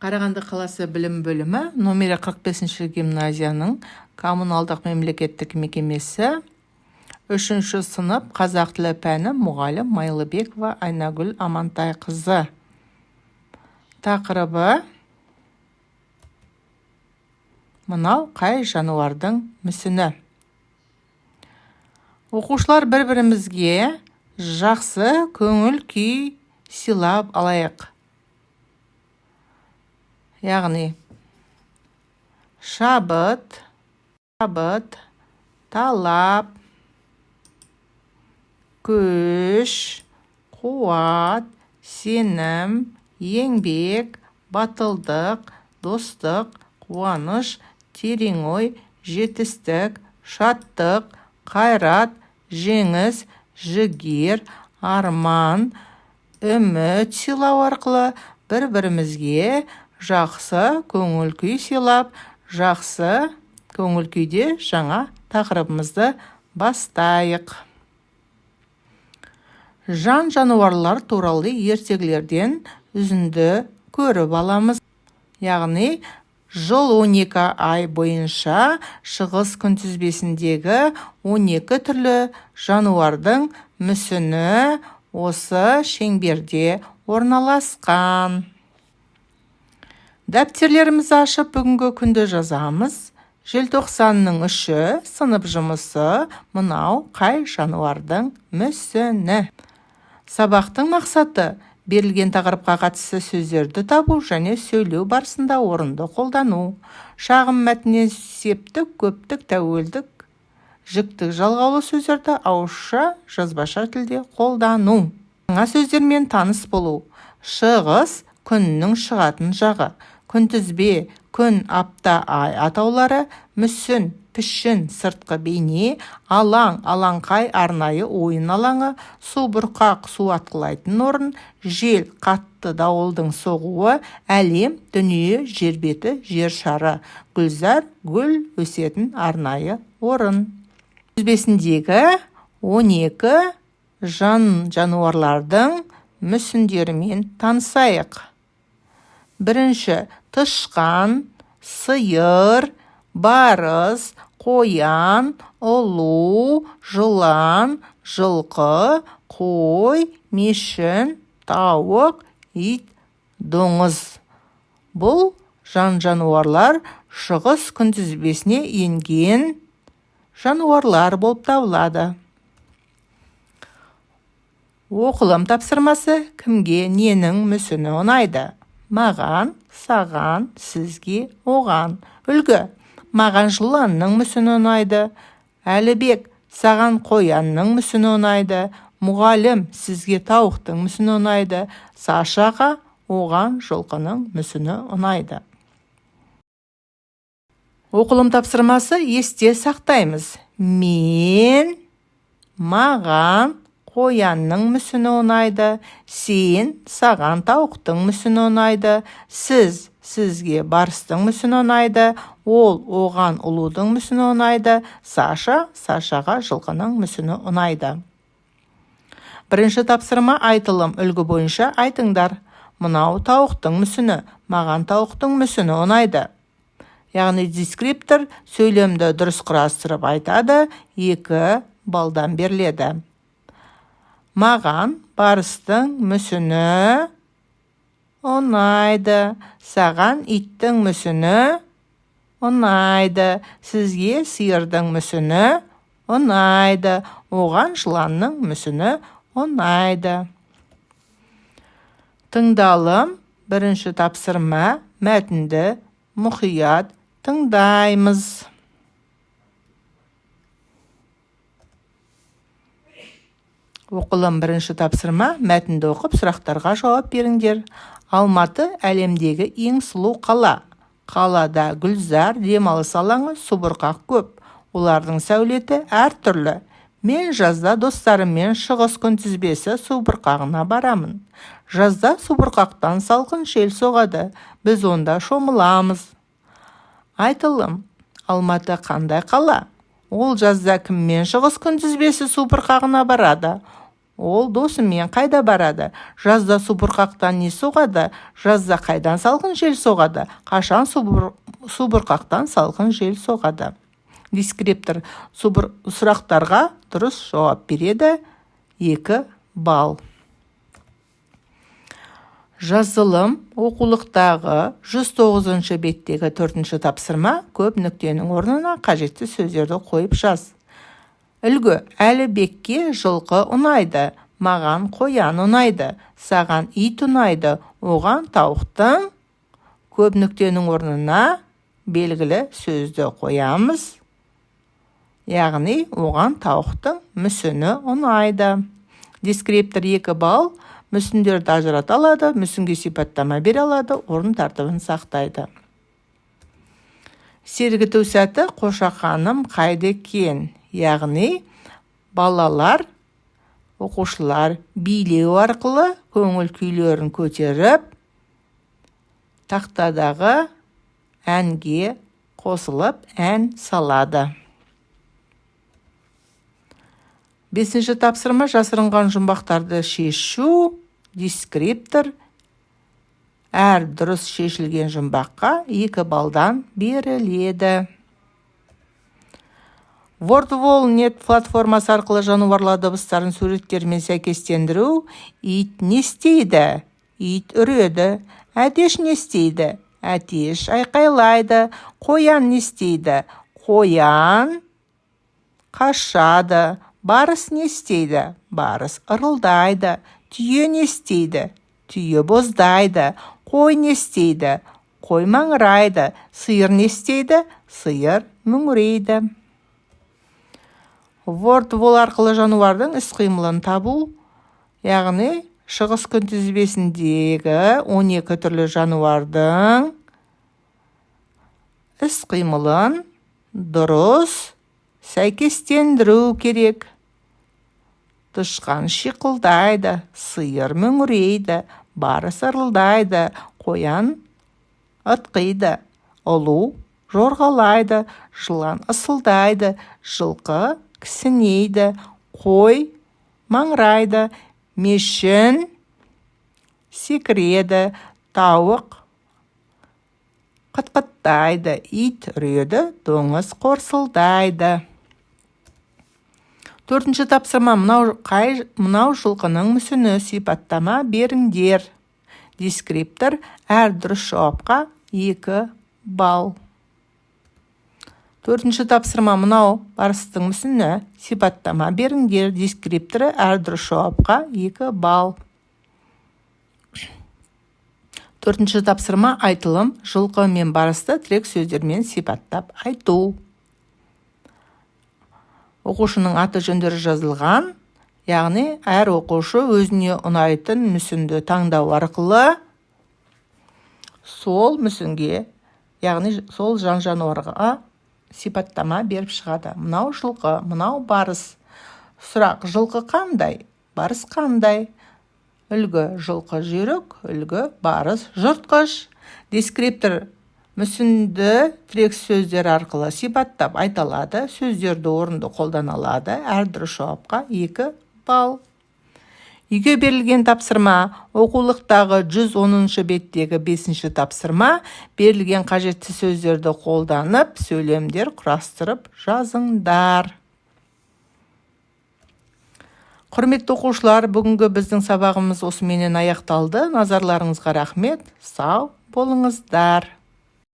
Қарағанды қаласы білім бөлімі номері 45-ші гимназияның коммуналдық мемлекеттік мекемесі 3-ші сынып қазақ тілі пәні мұғалім Майлыбекова Айнагүл Амантайқызы. Тақырыбы: мынау қай жануардың мүсіні? Оқушылар бір-бірімізге жақсы көңіл күй сыйлап алайық. Яғни шабыт, талап, күш, қуат, сенім, еңбек, батылдық, достық, қуаныш, терең ой, жетістік, шаттық, қайрат, жеңіс, жігер, арман, үміт сыйлау арқылы бір-бірімізге жақсы көңіл күй сыйлап, жақсы көңіл күйде жаңа тақырыбымызды бастайық. Жан-жануарлар туралы ертегілерден үзінді көріп аламыз. Яғни жыл 12 ай бойынша шығыс күнтізбесіндегі 12 түрлі жануардың мүсіні осы шеңберде орналасқан. Дәптерлерімізді ашып бүгінгі күнді жазамыз. Желтоқсанның 3-і сынып жұмысы мынау қай жануардың мүсіні. Сабақтың мақсаты: берілген тақырыпқа қатысты сөздерді табу және сөйлеу барысында орынды қолдану. Шағын мәтіннен септік, көптік, тәуелдік, жіктік, жалғаулы сөздерді ауызша, жазбаша тілде қолдану. Жаңа сөздермен таныс болу. Шығыс — күннің шығатын жағы. Күнтізбе, күн, апта, ай атаулары. Мүсін, пішін, сыртқы бейне. Алаң, алаңқай, арнайы ойын алаңы. Су бұрқақ, су атқылайтын орын. Жел, қатты дауылдың соғуы. Әлем, дүние, жер беті, жер шары. Гүлзар, гүл өсетін арнайы орын. Күнтізбесіндегі 12 жануарлардың мүсіндерімен танысайық. Бірінші: тышқан, сиыр, барыс, қоян, ұлу, жылан, жылқы, қой, мешін, тауық, ит, доңыз. Бұл жануарлар шығыс күнтізбесіне енген жануарлар болып табылады. Оқылым тапсырмасы: кімге ненің мүсіні ұнайды? Маған, саған, сізге, оған. Үлгі: маған жыланның мүсіні ұнайды. Әлібек: саған қоянның мүсіні ұнайды. Мұғалім: сізге тауықтың мүсіні ұнайды. Сашаға: оған жылқының мүсіні ұнайды. Оқылым тапсырмасы: есте сақтаймыз. Мен, маған қоянның мүсіні ұнайды. Сен, саған тауықтың мүсіні ұнайды. Сіз, сізге барыстың мүсіні ұнайды. Ол, оған ұлудың мүсіні ұнайды. Саша, Сашаға жылқының мүсіні ұнайды. Бірінші тапсырма: айтылым. Үлгі бойынша айтыңдар. Мынау тауықтың мүсіні, маған тауықтың мүсіні ұнайды. Яғни дескриптор сөйлемді дұрыс құрастырып айтады. 2 балдан беріледі. Маған барыстың мүсіні ұнайды. Саған иттің мүсіні ұнайды. Сізге сиырдың мүсіні ұнайды. Оған жыланның мүсіні ұнайды. Тыңдалым. Бірінші тапсырма: мәтінді мұқият тыңдаймыз. Оқылым. Бірінші тапсырма: мәтінді оқып, сұрақтарға жауап беріңдер. Алматы әлемдегі ең сұлу қала. Қалада гүлзар, демалыс алаңы, субұрқақ көп. Олардың сәулеті әртүрлі. Мен жазда достарыммен шығыс күнтізбесі субұрқағына барамын. Жазда субұрқақтан салқын жел соғады. Біз онда шомыламыз. Айтылым. Алматы қандай қала? Ол жазда кіммен шығыс күнтізбесі субұрқағына барады? Ол досымен қайда барады? Жазда су бұрқақтан не соғады? Жазда қайдан салқын жел соғады? Қашан су бұрқақтан салқын жел соғады? Дескриптор сұрақтарға дұрыс жауап береді. 2 балл. Жазылым оқулықтағы 109 беттегі 4-ші тапсырма. Көп нүктенің орнына қажетті сөздерді қойып жаз. Үлгі: Әлібекке жылқы ұнайды, маған қоян ұнайды, саған ит ұнайды, оған тауықтың. Көп нүктенің орнына белгілі сөзді қоямыз. Яғни, оған тауықтың мүсіні ұнайды. Дескриптор 2 балл. Мүсіндерді ажырата алады, мүсінге сипаттама бере алады, орын тәртібін сақтайды. Сергіту сәті: Қошақаным қайда екен? Яғни, балалар, оқушылар билеу арқылы көңіл күйлерін көтеріп, тақтадағы әнге қосылып ән салады. 5-ші тапсырма: жасырынған жұмбақтарды шешу. Дескриптор: Әр дұрыс шешілген жұмбаққа 2 балдан беріледі. WordWall.net платформасы арқылы жануарлар дыбыстарын суреттермен сәйкестендіру. Ит не істейді? Ит үреді. Әтеш не істейді? Әтеш айқайлайды. Қоян не істейді? Қоян қашады. Барыс не істейді? Барыс ырылдайды. Түйе не істейді? Түйе боздайды. Қой не істейді? Қой маңырайды. Сиыр не істейді? Сиыр мүңірейді. WordWall арқылы жануардың іс-қимылын табу. Яғни, шығыс күнтізбесіндегі 12 түрлі жануардың іс-қимылын дұрыс сәйкестендіру керек. Тышқан шиқылдайды, сиыр мүңірейді, барыс ырылдайды, қоян ытқиды, ұлу жорғалайды, жылан ысылдайды, жылқы кісінейді, қой маңырайды, мешін секіреді, тауық қытқыттайды, ит үреді, доңыз қорсылдайды. 4-ші тапсырма: мынау жылқының мүсіні, сипаттама беріңдер. Дескриптор: Әр дұрыс жауапқа 2 балл. 4-ші тапсырма: мынау барыстың мүсіні, сипаттама беріңдер. Дескрипторы: Әр дұрыс жауапқа 2 балл. 4-ші тапсырма: айтылым: жылқы мен барысты тірек сөздермен сипаттап айту. Оқушының аты жөндері жазылған. Яғни, әр оқушы өзіне ұнайтын мүсінді таңдау арқылы сол мүсінге, яғни сол жан-жануарға сипаттама беріп шығады. Мынау жылқы, мынау барыс. Сұрақ: жылқы қандай? Барыс қандай? Үлгі: жылқы жүйрік, үлгі барыс жыртқыш. Дескриптор: мүсінді тірек сөздер арқылы сипаттап айталады, сөздерді орынды қолданылады. Әр дұрыс жауапқа 2 балл. Үйге берілген тапсырма: оқулықтағы 110 беттегі 5-ші тапсырма. Берілген қажетті сөздерді қолданып, сөйлемдер құрастырып жазыңдар. Құрметті оқушылар, бүгінгі біздің сабағымыз осыменен аяқталды. Назарларыңызға рахмет. Сау болыңыздар.